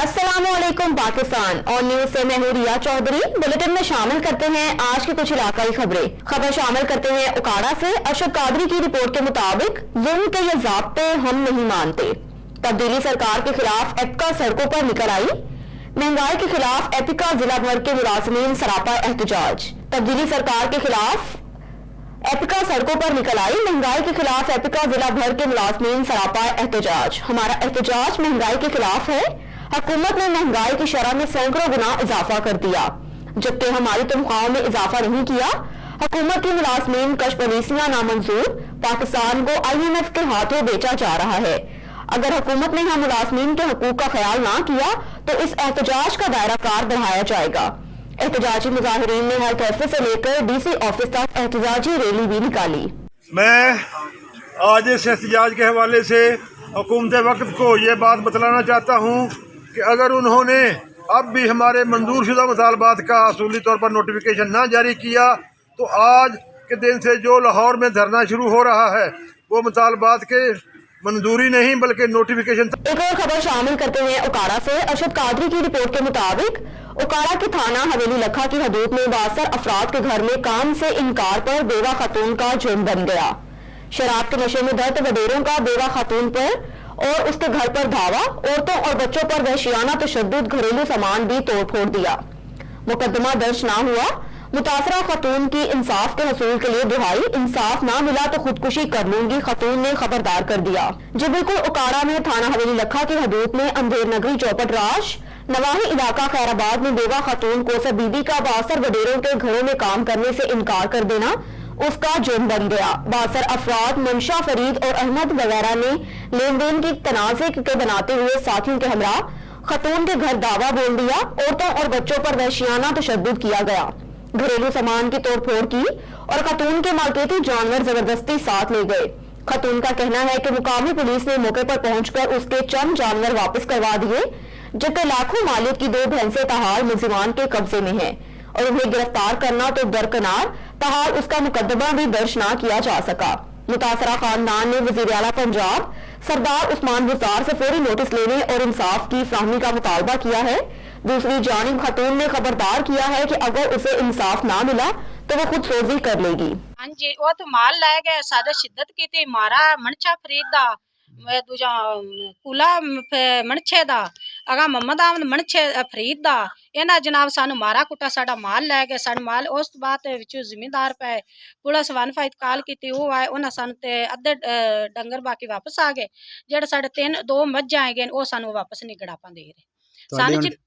अस्सलामुअलैकुम पाकिस्तान और न्यूज से मैं हूँ रिया चौधरी। बुलेटिन में शामिल करते हैं आज की कुछ इलाकाई खबरें। खबर शामिल करते हैं उकाड़ा से। अरशद कादरी की रिपोर्ट के मुताबिक जुल्म के ये ज़ाब्ते हम नहीं मानते। तब्दीली सरकार के खिलाफ एपिका सड़कों पर निकल आई। महंगाई के खिलाफ एपिका जिला भर के मुलाजिमीन सरापा एहतजाज। तब्दीली सरकार के खिलाफ एपिका सड़कों पर निकल आई। महंगाई के खिलाफ एपिका जिला भर के मुलाजिमीन सरापा एहतजाज। हमारा एहतजाज महंगाई के खिलाफ है। हुकूमत ने महंगाई की शरह में सैकड़ों गुना इजाफा कर दिया, जबकि हमारी तनख्वाहों में इजाफा नहीं किया। हुकूमत की मुलाजमीन कश पॉलिसियां नामंजूर। पाकिस्तान को IMF के हाथों बेचा जा रहा है। अगर हुकूमत ने हम मुलाजमीन के हकूक का ख्याल ना किया तो इस एहतजाज का दायरा कार बढ़ाया जाएगा। एहतजाजी मुजाहिरीन ने हेल्थ ऑफिस से लेकर DC ऑफिस तक एहतजाजी रैली भी निकाली। मैं आज इस एहतजाज के हवाले से हुकूमत वक्त को ये बात बतलाना चाहता हूँ कि अगर उन्होंने अब भी हमारे मंजूर शुदा मुतालबात का असूली तौर पर नोटिफिकेशन ना जारी किया तो आज के दिन से जो लाहौर में धरना शुरू हो रहा है वो मुतालबात के मंजूरी नहीं बल्कि नोटिफिकेशन। एक और खबर शामिल करते हैं उकाड़ा से। अरशद कादरी की रिपोर्ट के मुताबिक उकाड़ा के थाना हवेली लखा की हदूद में 62 अफराद के घर में काम से इनकार पर बेवा खातून का जुर्म बन गया। शराब के नशे में धत वडेरों का बेवा खातून पर और उसके घर पर धावा। औरतों और बच्चों पर वहशियाना तशद्दुद, घरेलू सामान भी तोड़ फोड़ दिया। मुकदमा दर्ज ना हुआ। मुतासरा खातून की इंसाफ के हसूल के लिए दुहाई। इंसाफ ना मिला तो खुदकुशी कर लूंगी, खातून ने खबरदार कर दिया। जी बिल्कुल उकाड़ा में थाना हवेली लखा की हदूद में अंधेर नगरी चौपट राश नवाही इलाका खैराबाद में बेवा खातून कोसर बीबी का 62 वडेरों के घरों में काम करने से इनकार कर देना उसका जुर्म बन गया। 62 अफराद मंशा, फरीद और अहमद वगैरह ने लेन देन की तनाज़े के बनाते हुए साथियों के हमरा खातून के घर दावा बोल दिया। औरतों और बच्चों पर वहशियाना तशद्दुद किया गया, घरेलू सामान की तोड़फोड़ की और खातून के मालकियती जानवर जबरदस्ती साथ ले गए। खातून का कहना है कि मुकामी पुलिस ने मौके पर पहुंचकर उसके चंद जानवर वापस करवा दिए, जबकि लाखों मालिक की 2 भैंसें ताहाल मुलजिमान के कब्जे में हैं और उन्हें गिरफ्तार करना तो दरकिनार, ताहाल उसका मुकदमा भी दर्ज ना किया जा सका। मुतासरा खानदान ने वजीर आला पंजाब सरदार उस्मान बुज़दार से फौरी नोटिस लेने और इंसाफ की फराहमी का मुतालबा किया है। दूसरी जानिब खातून ने खबरदार किया है कि अगर उसे इंसाफ ना मिला तो वो खुद सोजी कर लेगी। हाँ जी, वो तो माल लै गए, सादा शिद्दत की थी, मारा मनछा फरीद दा, दूजा कुला मनछे दा, अगा मोहम्मद आमद मनछे फरीद दा। इन्हां जनाब सानू मारा कुटा, साडा माल लै गए। साडा माल उस बात विचों जिम्मेदार पे पुलिस वन फाइट कॉल की वो आए, उन्हां सानू ते अद्धे डंगर बाकी वापस आ गए। जेड़े साडे 2 मज्जां है वो सानू वापस नहीं गड़ापा दे रहे। सानू जी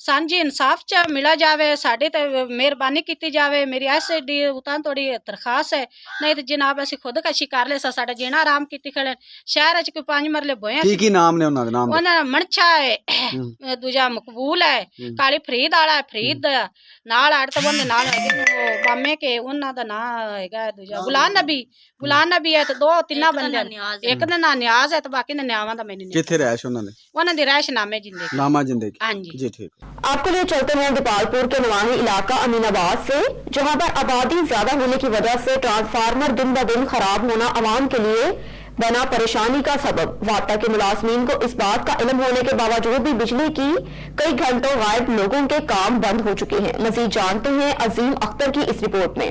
सांझी इंसाफ च मिला जावे, साड़ी ते मेहरबानी की जावे। मेरी SD उतां थोड़ी दरखास्त है, नहीं तो जनाब असी खुद कशी कर ले साडा जीना आराम की खड़े। शहर च कोई 5 मरले बोए की नाम ने उन्हां दा नाम उन्हां मनछा है, दूजा मकबूल है, काली फरीद वाला है, फरीद नाल आड़ तो बंदे नाल बामे के उन्हां दा नाम हैगा दूजा गुलाम नबी है। तो 2-3 बंदे, एक दा नाम नियाज है तो बाकी ने न्यावां दा मैनूं किथे रैश उन्हां दी रैश नामे जिंदगी। हाँ जी ठीक। आपके लिए चलते हैं गोपालपुर के नवाही इलाका अमीनाबाद से, जहां पर आबादी ज्यादा होने की वजह से ट्रांसफार्मर दिन ब दिन खराब होना अवाम के लिए बना परेशानी का सबब। वाटा के मुलाजमीन को इस बात का इल्म होने के बावजूद भी बिजली की कई घंटों गायब लोगों के काम बंद हो चुके हैं। मजीद जानते हैं अजीम अख्तर की इस रिपोर्ट में।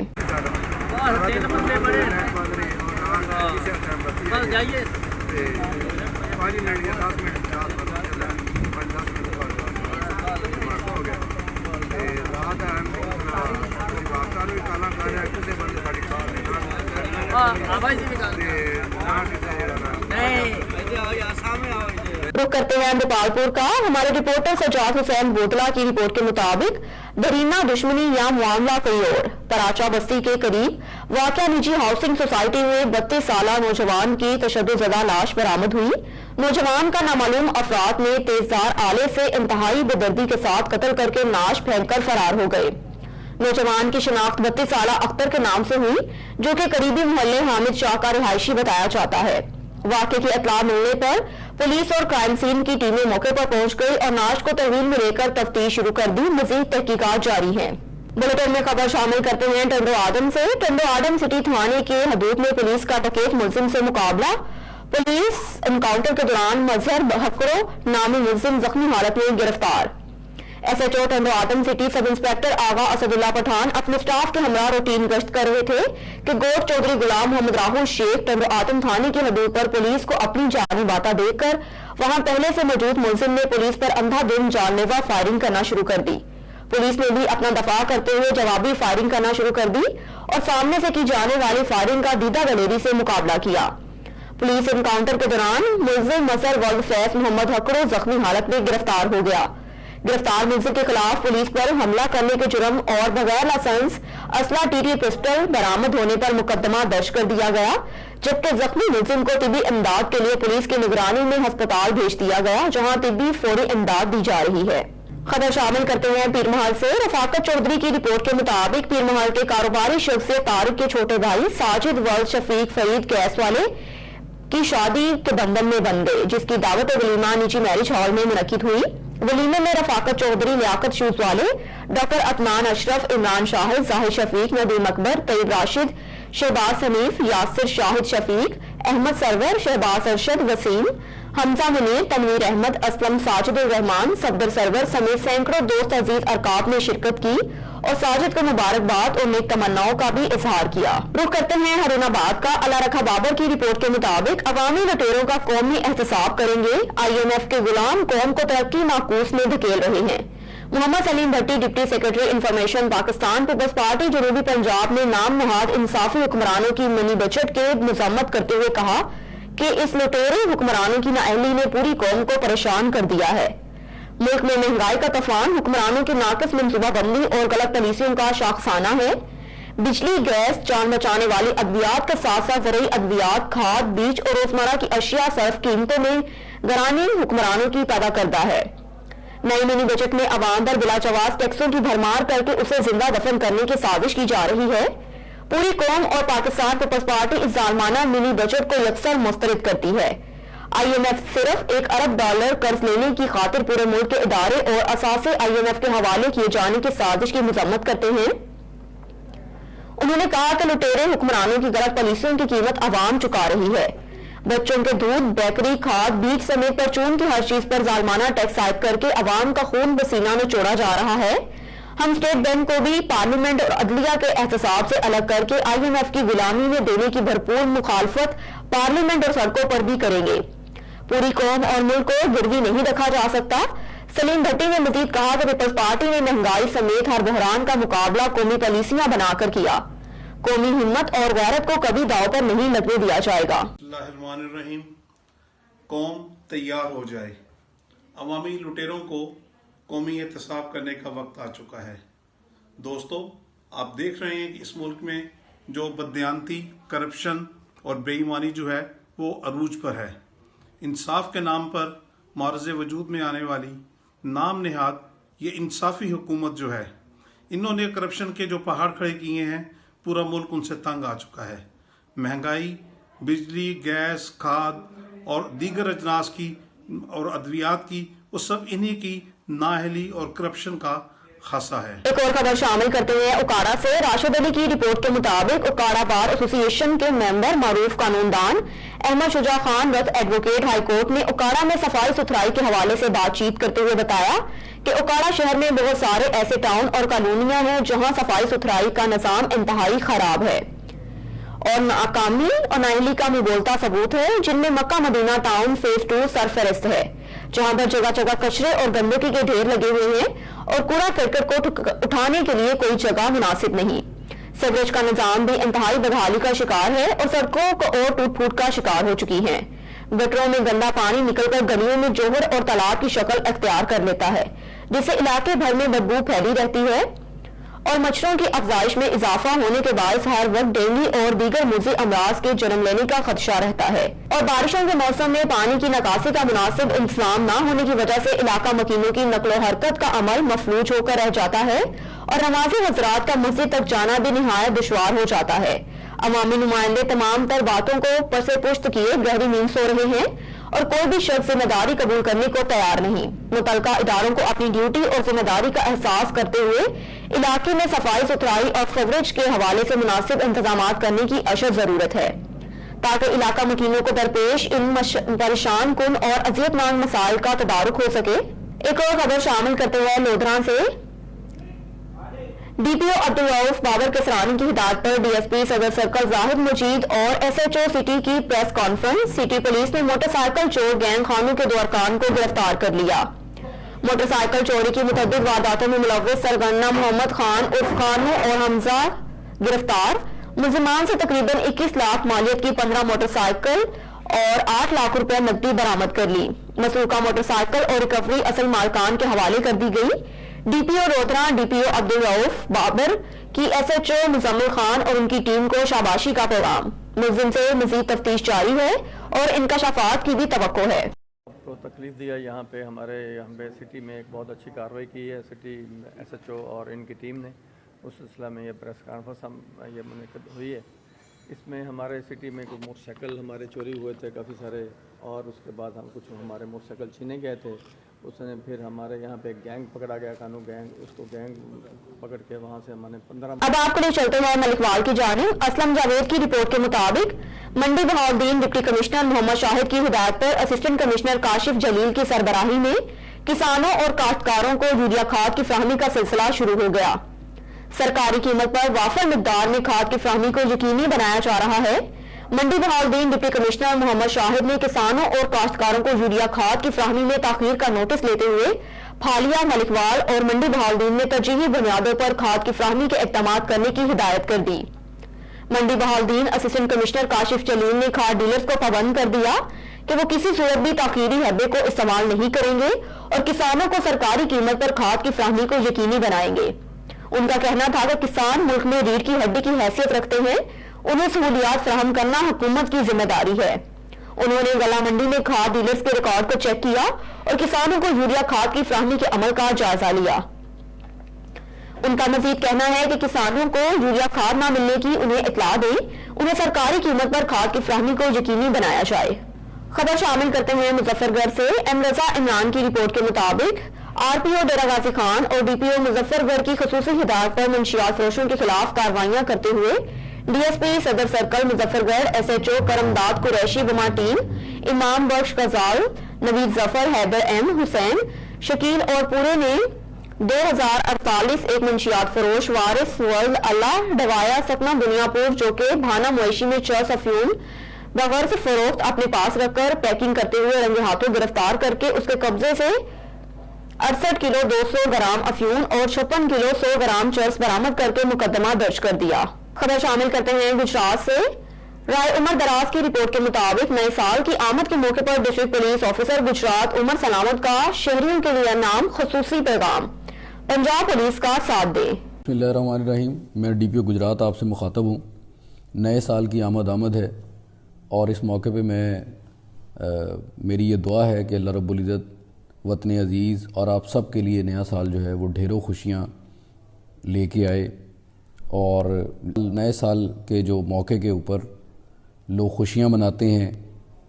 रुक करते हैं गोपालपुर का। हमारे रिपोर्टर सजाद हुसैन बोतला की रिपोर्ट के मुताबिक दरीना दुश्मनी या मामला कोई और। तराचा बस्ती के करीब वाक़या निजी हाउसिंग सोसाइटी में 32 साला नौजवान की तशद्दुदज़दा लाश बरामद हुई। नौजवान का नामालूम अफराद ने तेजधार आले से इंतहाई बेदर्दी के साथ कत्ल करके नाश फेंककर फरार हो गए। नौजवान की शिनाख्त 32 साला अख्तर के नाम से हुई, जो कि करीबी मोहल्ले हामिद शाह का रिहायशी बताया जाता है। वाक़े की इत्तला मिलने पर पुलिस और क्राइम सीन की टीमें मौके पर पहुंच गई और नाश को तहवील में लेकर तफ्तीश शुरू कर दी। मजीद तहकीकात जारी है। बुलेटिन में खबर शामिल करते हैं टंडो आदम से। टंडो आदम सिटी थाने के हदूद में पुलिस का डकैत मुलजिम से मुकाबला। पुलिस एनकाउंटर के दौरान मजहर हकड़ो नामी मुलजिम जख्मी हालत में गिरफ्तार। SHO Tando Adam city sub inspector Agha Asadullah Pathan अपने स्टाफ के हमरा रूटीन गश्त कर रहे थे कि गोट चौधरी गुलाम मोहम्मद राहुल शेख टंडो आटम थाने की हदूद पर पुलिस को अपनी जानी बाता देकर वहां पहले से मौजूद मुलजिम ने पुलिस पर अंधाधुंध जानलेवा फायरिंग करना शुरू कर दी। पुलिस ने भी अपना दफा करते हुए जवाबी फायरिंग करना शुरू कर दी और सामने से की जाने वाली फायरिंग का दीदा गलेरी से मुकाबला किया। पुलिस एनकाउंटर के दौरान मुलजिम मसर वल्द फैज मोहम्मद हकड़ो जख्मी हालत में गिरफ्तार हो गया। गिरफ्तार मुलजिम के खिलाफ पुलिस पर हमला करने के जुर्म और बगैर लाइसेंस असला टीटी पिस्टल बरामद होने पर मुकदमा दर्ज कर दिया गया, जबकि जख्मी मुलजिम को तिब्बी इमदाद के लिए पुलिस की निगरानी में अस्पताल भेज दिया गया, जहां तिब्बी फौरी इमदाद दी जा रही है। खबर शामिल करते हैं पीरमहल से। रफाकत चौधरी की रिपोर्ट के मुताबिक पीरमहल के कारोबारी शख्स तारिक के छोटे भाई साजिद वल्द शफीक फरीद गैस वाले की शादी के बंधन में बन गए, जिसकी दावत वलीमा निजी मैरिज हॉल में मुनक्किद हुई। वलीमे में रफाकत चौधरी, लियाकत शूज वाले, डॉक्टर अतनान अशरफ, इमरान शाहिद, जाहिद शफीक, नदीम अकबर, तैयब राशिद, शहबाज हनीफ, यासिर शाहिद शफीक, अहमद सरवर, शहबाज अरशद, वसीम, हमजा मुनीर, तनवीर अहमद, असलम, साजिदुर रहमान, सफदर सरवर समेत सैकड़ों दोस्त अजीज अरकाब ने शिरकत की और साजिद को मुबारकबाद और नेक तमन्नाओं का भी इजहार किया। रुख करते हैं हरुणाबाद का। अल्लाह रखा बाबर की रिपोर्ट के मुताबिक अवामी लुटेरों का कौमी एहतसाब करेंगे। IMF के गुलाम कौम को तरक्की माकूस में धकेल रहे हैं। Mohammad Saleem Bhatti, deputy secretary information, Pakistan Peoples Party जनूबी पंजाब ने नाम नहाद इंसाफी हुक्मरानों की मिनी बजट के मजम्मत करते हुए कहा कि इस लुटेरे हुक्मरानों की नाअहली ने पूरी कौम को परेशान कर दिया है। मुल्क में महंगाई का तूफान हुक्मरानों की नाकिस मनसूबाबंदी और गलत पॉलिसियों का शाखसाना है। बिजली, गैस, जान बचाने वाली अद्वियात के साथ साथ ज़रूरी अद्वियात, खाद, बीज और रोजमर्रा की अशिया सर्फ कीमतों में गिरानी हुक्मरानों की पैदा करता है। नई मिनी बजट में अवाम पर बिलाचवाज टैक्सों की भरमार करके उसे जिंदा दफन करने की साजिश की जा रही है। पूरी कौम और पाकिस्तान पीपल्स पार्टी इस जालमाना मिनी बजट को यकसर मुस्तरद करती है। IMF सिर्फ $1 अरब कर्ज लेने की खातिर पूरे मुल्क के इदारे और असासे IMF के हवाले किए जाने की साजिश की मजम्मत करते हैं। उन्होंने कहा कि लुटेरे हुक्मरानों की गलत पॉलिसियों की कीमत अवाम चुका रही है। बच्चों के दूध, बेकरी, खाद, बीज समेत परचून की हर चीज पर जालमाना टैक्स आयद करके अवाम का खून पसीना में चोड़ा जा रहा है। हम स्टेट बैंक को भी पार्लियामेंट और अदलिया के एहतसाब से अलग करके IMF की गुलामी में देने की भरपूर मुखालफत पार्लियामेंट और सड़कों पर भी करेंगे। पूरी कौम और मुल्क को गिरवी नहीं रखा जा सकता। सलीम भट्टी ने मजीद कहा कि पीपल्स पार्टी ने महंगाई समेत हर बहरान का मुकाबला कौमी पॉलिसियां बनाकर किया। कौमी हिम्मत और गैरत को कभी दांव पर नहीं लगने दिया जाएगा। बिस्मिल्लाहिर्रहमानिर्रहीम। कौम तैयार हो जाए। अवामी लुटेरों को कौमी एहतसाब करने का वक्त आ चुका है। दोस्तों, आप देख रहे हैं कि इस मुल्क में जो बददियानती, करप्शन और बेईमानी जो है वो अरूज पर है। इंसाफ के नाम पर मार्ज़े वजूद में आने वाली नाम नेहाद ये इंसाफी हुकूमत जो है, इन्होंने करप्शन के जो पहाड़ खड़े किए हैं, पूरा मुल्क उनसे तंग आ चुका है। महंगाई, बिजली, गैस, खाद और दीगर अजनास की और अद्वियात की, वो सब इन्हीं की नाअहली और करप्शन का खासा है। एक और खबर शामिल करते हुए उकाड़ा से। राशिद अली की रिपोर्ट के मुताबिक उकाड़ा बार एसोसिएशन के मेंबर मारूफ कानूनदान अहमद शुजा खान रथ एडवोकेट हाई कोर्ट ने उकाड़ा में सफाई सुथराई के हवाले से बातचीत करते हुए बताया कि उकाड़ा शहर में बहुत सारे ऐसे टाउन और कॉलोनियां हैं जहां सफाई सुथराई का निजाम इंतहाई खराब है और नाकामी और नाअहली का मुबोलता सबूत है, जिनमें मक्का मदीना टाउन फेज 2 सरफहरिस्त है, जहां पर जगह जगह कचरे और गंदगी के ढेर लगे हुए हैं और कूड़ा करकट को उठाने के लिए कोई जगह मुनासिब नहीं। सीवरेज का निजाम भी इंतहाई बदहाली का शिकार है और सड़कों को और टूट फूट का शिकार हो चुकी है। गटरों में गंदा पानी निकलकर गलियों में जोहर और तालाब की शक्ल अख्तियार कर लेता है, जिससे इलाके भर में बदबू फैली रहती है और मच्छरों की अफजाइश में इजाफा होने के बायस हर वक्त डेंगू और दीगर मुज़ी अमराज के जन्म लेने का खदशा रहता है। और बारिशों के मौसम में पानी की निकासी का मुनासिब इंतजाम न होने की वजह से इलाका मकीनों की नकलो हरकत का अमल मफलूज होकर रह जाता है और नमाजी हजरात का मस्जिद तक जाना भी निहायत दुश्वार हो जाता है। अवामी नुमाइंदे तमाम तर बातों को पसे पुश्त किए गहरी नींद सो रहे हैं और कोई भी शख्स जिम्मेदारी कबूल करने को तैयार नहीं। मुतलका इदारों को अपनी ड्यूटी और जिम्मेदारी का एहसास करते हुए इलाके में सफाई सुथराई और सीवरेज के हवाले से मुनासिब इंतजाम करने की अशद जरूरत है, تاکہ علاقہ مکینوں کو درپیش ان پریشان کن اور اذیتناک مسائل کا تدارک ہو سکے۔ ایک اور خبر شامل کرتے ہوئے لودھراں سے D P O Abdul Rauf Babar Kasrani کی ہدایت پر ڈی ایس پی صدر سرکل زاہد مجید اور ایس ایچ او سٹی کی پریس کانفرنس۔ سٹی پولیس نے موٹر سائیکل چور گینگ خانوں کے 2 ارکان کو گرفتار کر لیا۔ موٹر سائیکل چوری کی متعدد وارداتوں میں ملوث سرگنا محمد خان عرف خانو اور حمزہ گرفتار۔ ملزمان سے تقریباً 21 لاکھ مالیت کی 15 موٹر سائیکل اور 8 لاکھ روپے نقدی برآمد کر لی۔ مسروقہ موٹر سائیکل اور ریکوری اصل مالکان کے حوالے کر دی گئی۔ D P O Lodhran D P O Abdul Rauf Babar کی S H O Muzammil Khan اور ان کی ٹیم کو شاباشی کا پیغام۔ ملزم سے مزید تفتیش جاری ہے اور انکشافات کی بھی توقع ہے۔ کو تکلیف دیا یہاں پہ ہمیں سٹی میں ایک بہت اچھی کارروائی کی ہے سٹی ایس ایچ او اور ان کی ٹیم نے۔ اس سلسلہ میں یہ پریس کانفرنس یہ منعقد ہوئی ہے۔ اس میں ہمارے سٹی میں کچھ موٹر سائیکل ہمارے چوری ہوئے تھے کافی سارے، اور اس کے بعد کچھ ہمارے موٹر سائیکل چھینے گئے تھے۔ اس نے پھر ہمارے یہاں پہ ایک گینگ پکڑا گیا، کانو گینگ، اس کو گینگ پکڑ کے وہاں سے ہم نے 15۔ اب آپ کو لے چلتے ہیں ملکوال کی جانب۔ اسلم جاوید کی رپورٹ کے مطابق منڈی بہاؤالدین ڈپٹی کمشنر محمد شاہد کی ہدایت پر اسسٹنٹ کمشنر کاشف جلیل کی سربراہی میں کسانوں اور کاشتکاروں کو یوریا کھاد کی فراہمی کا سلسلہ شروع ہو گیا۔ سرکاری قیمت پر وافر مقدار میں کھاد کی فراہمی کو یقینی بنایا جا رہا ہے۔ منڈی بہاؤالدین ڈپٹی کمشنر محمد شاہد نے کسانوں اور کاشتکاروں کو یوریا کھاد کی فراہمی میں تاخیر کا نوٹس لیتے ہوئے پھالیا، ملکوال اور منڈی بہاؤالدین میں ترجیحی بنیادوں پر کھاد کی فراہمی کے اقدامات کرنے کی ہدایت کر دی۔ منڈی بہاؤالدین اسسٹنٹ کمشنر کاشف جلیل نے کھاد ڈیلرز کو پابند کر دیا کہ وہ کسی صورت بھی تاخیری حربے کو استعمال نہیں کریں گے اور کسانوں کو سرکاری قیمت پر کھاد کی فراہمی کو یقینی بنائیں گے۔ ان کا کہنا تھا کہ کسان ملک میں ریڑھ کی ہڈی کی حیثیت رکھتے ہیں، انہیں سہولیات فراہم کرنا حکومت کی ذمہ داری ہے۔ انہوں نے گلا منڈی میں کھاد ڈیلرز کے ریکارڈ کو چیک کیا اور کسانوں کو یوریا کھاد کی فراہمی کے عمل کا جائزہ لیا۔ ان کا مزید کہنا ہے کہ کسانوں کو یوریا کھاد نہ ملنے کی انہیں اطلاع دیں، انہیں سرکاری قیمت پر کھاد کی فراہمی کو یقینی بنایا جائے۔ خبر شامل کرتے ہیں مظفر گڑھ سے۔ ایم رضا عمران کی رپورٹ کے مطابق آر پی او ڈیرہ غازی خان اور ڈی پی او مظفر گڑھ کی خصوصی ہدایت پر منشیات فروشوں کے خلاف کارروائیاں کرتے ہوئے ڈی ایس پی صدر سرکل مظفر گڑھ، ایس ایچ او کرمداد قریشی بما ٹیم، امام بخش غزال، نوید ظفر، حیدر ایم، حسین شکیل اور پورے نے 2048 ایک منشیات فروش وارث ورلڈ اللہ ڈوایا سکنا دنیا پور جو کہ بھانا مویشی میں چرس افیون بغرض فروخت اپنے پاس رکھ کر پیکنگ کرتے ہوئے رنگے ہاتھوں گرفتار کر کے اس کے قبضے سے 68 کلو 200 گرام افیون اور 56 کلو 100 گرام چرس برآمد کر کے مقدمہ درج کر دیا۔ خبر شامل کرتے ہیں گجرات سے۔ رائے عمر دراز کی رپورٹ کے مطابق نئے سال کی آمد کے موقع پر ڈسٹرکٹ پولیس آفیسر گجرات عمر سلامت کا شہریوں کے لیے نام خصوصی پیغام، پنجاب پولیس کا ساتھ دیں۔ بسم اللہ الرحمن الرحیم۔ میں ڈی پی او گجرات آپ سے مخاطب ہوں۔ نئے سال کی آمد ہے اور اس موقع پہ میری یہ دعا ہے کہ اللہ رب العزت وطن عزیز اور آپ سب کے لیے نیا سال جو ہے وہ ڈھیروں خوشیاں لے کے آئے، اور نئے سال کے جو موقع کے اوپر لوگ خوشیاں مناتے ہیں،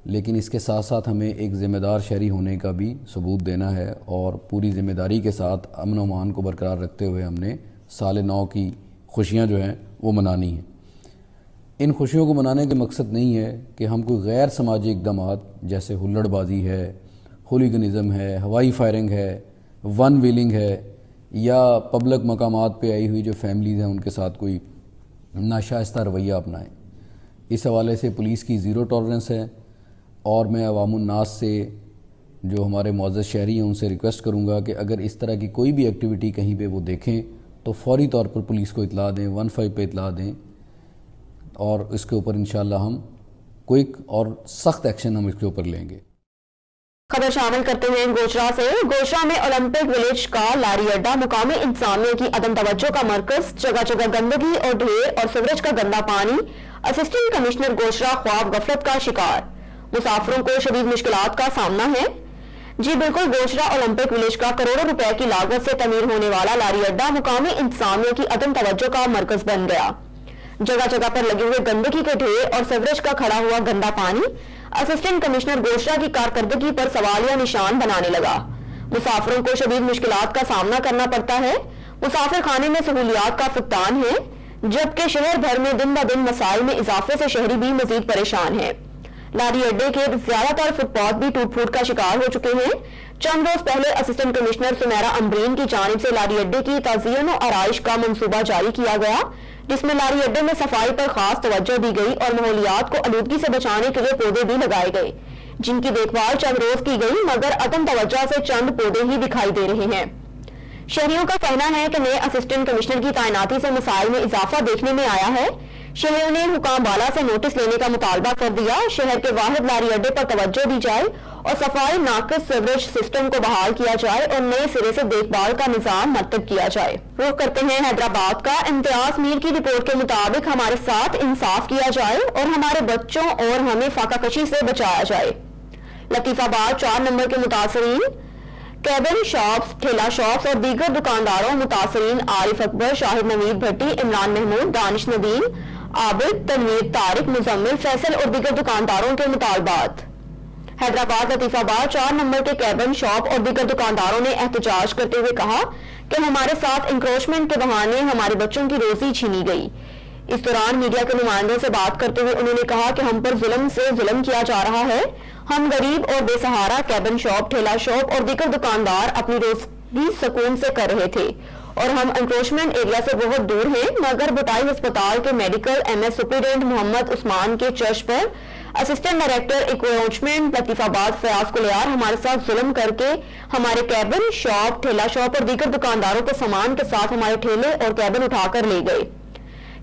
لیکن اس کے ساتھ ساتھ ہمیں ایک ذمہ دار شہری ہونے کا بھی ثبوت دینا ہے اور پوری ذمہ داری کے ساتھ امن و امان کو برقرار رکھتے ہوئے ہم نے سال نو کی خوشیاں جو ہیں وہ منانی ہیں۔ ان خوشیوں کو منانے کا مقصد نہیں ہے کہ ہم کوئی غیر سماجی اقدامات جیسے ہلڑ بازی ہے، ہولیگنزم ہے، ہوائی فائرنگ ہے، ون ویلنگ ہے، یا پبلک مقامات پہ آئی ہوئی جو فیملیز ہیں ان کے ساتھ کوئی ناشائستہ رویہ اپنائیں۔ اس حوالے سے پولیس کی زیرو ٹالرنس ہے، اور میں عوام الناس سے جو ہمارے معزز شہری ہیں ان سے ریکویسٹ کروں گا کہ اگر اس طرح کی کوئی بھی ایکٹیویٹی کہیں پہ وہ دیکھیں تو فوری طور پر پولیس کو اطلاع دیں، 15 پہ اطلاع دیں، اور اس کے اوپر انشاءاللہ ہم کوئک اور سخت ایکشن ہم اس کے اوپر لیں گے۔ خبر شامل کرتے ہیں گوشرا سے۔ گوشرا میں اولمپک ولیج کا لاری اڈا مقامی انتظامیہ کی عدم توجہ کا مرکز، جگہ جگہ گندگی اور ڈھیر اور سیوریج کا گندا پانی، اسسٹنٹ کمشنر گوشرا خواب غفلت کا شکار، مسافروں کو شدید مشکلات کا سامنا ہے۔ جی بالکل، گوشرا اولمپک ولیج کا کروڑوں روپے کی لاگت سے تعمیر ہونے والا لاری اڈا مقامی انتظامیہ کی عدم توجہ کا مرکز بن گیا۔ جگہ جگہ پر لگے ہوئے گندگی کے ڈھیر اور سیوریج کا کھڑا ہوا گندا پانی اسسٹنٹ کمشنر گوشرا کی کارکردگی پر سوالیہ نشان بنانے لگا۔ مسافروں کو شدید مشکلات کا سامنا کرنا پڑتا ہے۔ مسافر خانے میں سہولیات کا فقدان ہے، जबकि शहर भर में दिन ब दिन मसाइल में इजाफे से शहरी भी मजीद परेशान हैं। लारी अड्डे के ज्यादातर फुटपाथ भी टूट फूट का शिकार हो चुके हैं। चंद रोज पहले असिस्टेंट कमिश्नर सुमेरा अम्बरीन की जानिब से लारी अड्डे की ताज़ीन और आराइश का मंसूबा जारी किया गया, जिसमें लारी अड्डे में सफाई पर खास तवज्जो दी गई और माहौलियात को आलूदगी से बचाने के लिए पौधे भी लगाए गए, जिनकी देखभाल चंद रोज की गई, मगर अदम तवज्जो से चंद पौधे ही दिखाई दे रहे हैं। शहरियों का कहना है कि नए असिस्टेंट कमिश्नर की तैनाती से मसाइल में इजाफा देखने में आया है। शहरियों ने हुकाम बाला से नोटिस लेने का मुतालबा कर दिया, शहर के वाहिद लारी अड्डे पर तवज्जो दी जाए और सफाई नाकिस सीवरेज सिस्टम को बहाल किया जाए और नए सिरे से देखभाल का निजाम मरतब किया जाए। रुख करते हैं हैदराबाद का। इम्तियाज मीर की रिपोर्ट के मुताबिक हमारे साथ इंसाफ किया जाए और हमारे बच्चों और हमें फाकाकशी से बचाया जाए। लतीफाबाद 4 नंबर के मुतासरीन कैबिन शॉप्स, ठेला शॉप्स और दीगर दुकानदारों मुतासरीन आरिफ अकबर, शाहिद नवीद भट्टी, इमरान महमूद, दानिश नदीम, आबिद, तनवीर, तारिक, मुजम्मिल, फैसल और दीगर दुकानदारों के मुतालबात। हैदराबाद लतीफाबाद 4 नंबर के कैबिन शॉप और दीगर दुकानदारों ने एहतजाज करते हुए कहा कि हमारे साथ इंक्रोचमेंट के बहाने हमारे बच्चों की रोजी छीनी गई। इस दौरान मीडिया के नुमाइंदों से बात करते हुए उन्होंने कहा कि हम पर जुल्म से जुल्म किया जा रहा है। हम गरीब और बेसहारा कैबिन शॉप, ठेला शॉप और दीगर दुकानदार अपनी रोजी सुकून से कर रहे थे और हम एनक्रोचमेंट एरिया से बहुत दूर हैं, मगर बुटाई अस्पताल के medical MS superintendent Mohammad Usman के चर्च पर assistant director encroachment Latifabad Fayaz Kuliyar हमारे साथ जुल्म करके हमारे कैबिन शॉप, ठेला शॉप और दीगर दुकानदारों के सामान के साथ हमारे ठेले और कैबिन उठाकर ले गए।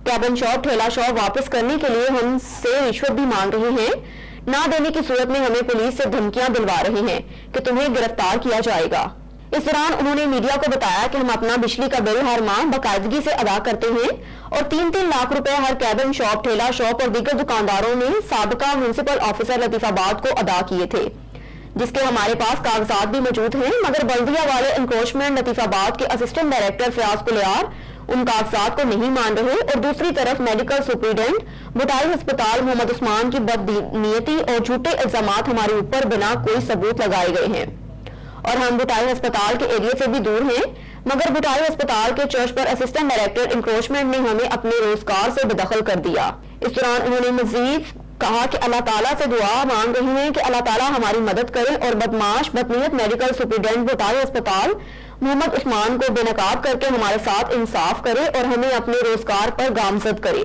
कैबिन शॉप, ठेला शॉप वापस करने के लिए हमसे रिश्वत भी मांग रहे हैं। ना देने की सूरत में हमें पुलिस से धमकियां दिलवा रहे हैं कि तुम्हें गिरफ्तार किया जाएगा। इस दौरान उन्होंने मीडिया को बताया कि हम अपना बिजली का बिल हर माह बाकायदगी से अदा करते हैं और 3-3 लाख रुपए हर कैबिन शॉप, ठेला शॉप और दीगर दुकानदारों ने साबिका म्युनिसिपल ऑफिसर लतीफाबाद को अदा किए थे, जिसके हमारे पास कागजात भी मौजूद हैं, मगर बल्दिया वाले इंक्रोचमेंट लतीफाबाद के असिस्टेंट डायरेक्टर फयाज कुलियार उन कागजात को नहीं मान रहे और दूसरी तरफ मेडिकल सुपरिटेंडेंट बुटाई अस्पताल मोहम्मद उस्मान की बदनीयती और झूठे इल्जामात हमारे ऊपर बिना कोई सबूत लगाए गए हैं और हम बुटाई अस्पताल के एरिया से भी दूर हैं, मगर बुटाई अस्पताल के चर्च पर असिस्टेंट डायरेक्टर इंक्रोचमेंट ने हमें अपने रोजगार से बेदखल कर दिया। इस दौरान उन्होंने मजीद कहा कि अल्लाह ताला से दुआ मांग रही हैं कि अल्लाह ताला हमारी मदद करे और बदमाश बदनीयत मेडिकल सुपरिटेंडेंट बुटाई अस्पताल मोहम्मद उस्मान को बेनकाब करके हमारे साथ इंसाफ करे और हमें अपने रोजगार पर गामजद करे।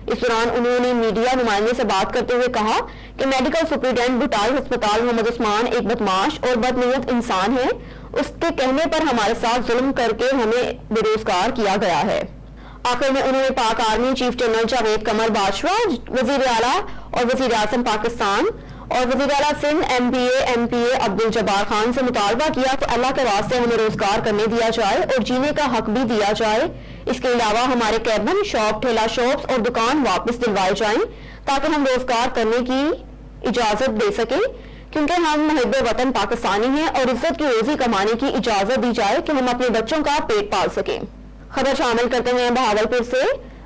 इस दौरान उन्होंने मीडिया नुमाइंदे से बात करते हुए कहा कि मेडिकल सुपरिटेंडेंट बुटाई अस्पताल मोहम्मद उस्मान एक बदमाश और बदनीयत इंसान है, उसके कहने पर हमारे साथ जुल्म करके हमें बेरोजगार किया गया है। आखिर में उन्होंने पाक आर्मी चीफ जनरल जावेद कमर बाजवा, वजीर आला और वजीर आजम पाकिस्तान और वजीर आला सिंध MPA अब्दुल जब्बार खान से मुतालबा किया कि अल्लाह के वास्ते हमें रोजगार करने दिया जाए और जीने का हक भी दिया जाए। इसके अलावा हमारे कैबिन शॉप, ठेला शॉप्स और दुकान वापस दिलवाए जाएं ताकि हम रोजगार करने की इजाजत दे सकें, क्योंकि हम मुहिब वतन पाकिस्तानी हैं और इज्जत की रोजी कमाने की इजाजत दी जाए कि हम अपने बच्चों का पेट पाल सकें। खबर शामिल करते हैं बहावलपुर से।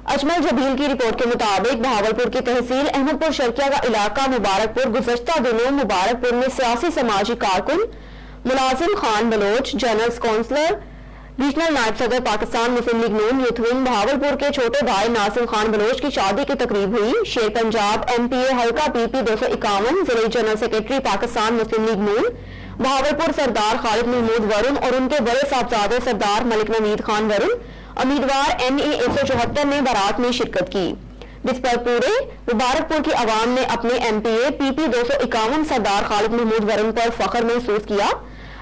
अजमल जबील की रिपोर्ट के मुताबिक बहावलपुर की तहसील अहमदपुर शर्किया का इलाका मुबारकपुर गुज़श्ता दिनों मुबारकपुर में सियासी समाजी कारकुन Mulazim Khan Baloch, general councillor, regional नायब सदर Pakistan Muslim League Noon youth wing Bahawalpur के छोटे भाई नासिम खान बलोच की शादी की तकरीब हुई। शेर पंजाब MPA हल्का PP 251 जिले general secretary Pakistan Muslim League नून बहावलपुर सरदार खालिद महमूद वरुण और उनके बड़े साहबजादे सरदार मलिक नवीद खान वरुण उम्मीदवार ME 174 ने बारात में शिरकत की, जिस पर पूरे मुबारकपुर की आवाम ने अपने MPA PP 251 सरदार खालिद महमूद वरुण पर फख्र महसूस किया।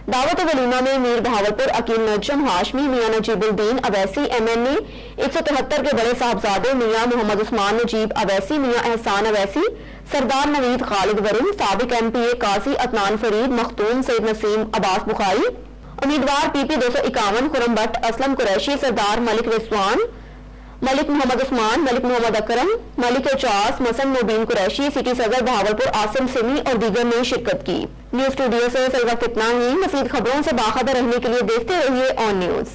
दावत वलीमा में मीर बहावलपुर अकील नजम हाशमी, मियां नजीबुद्दीन अवैसी MNA 173 के बड़े साहबजादे मियां मोहम्मद उस्मान नजीब अवैसी, मियां एहसान अवैसी, सरदार नवीद खालिद वरुण, साबिक MPA काजी अदनान फरीद मखतूम, सैयद नसीम अब्बास बुखारी, उम्मीदवार PP 251 खुरम भट्ट, असलम कुरैशी, सरदार मलिक रिजवान, मलिक मोहम्मद उस्मान, मलिक मोहम्मद अकरम, मलिक एजाज, मसन मुबीन कुरैशी, सिटी सदर बहावलपुर आसिम सिमी और दीगर ने शिरकत की। न्यूज स्टूडियो से इस वक्त इतना ही। मज़ीद खबरों से बाखबर रहने के लिए देखते रहिए ऑन न्यूज।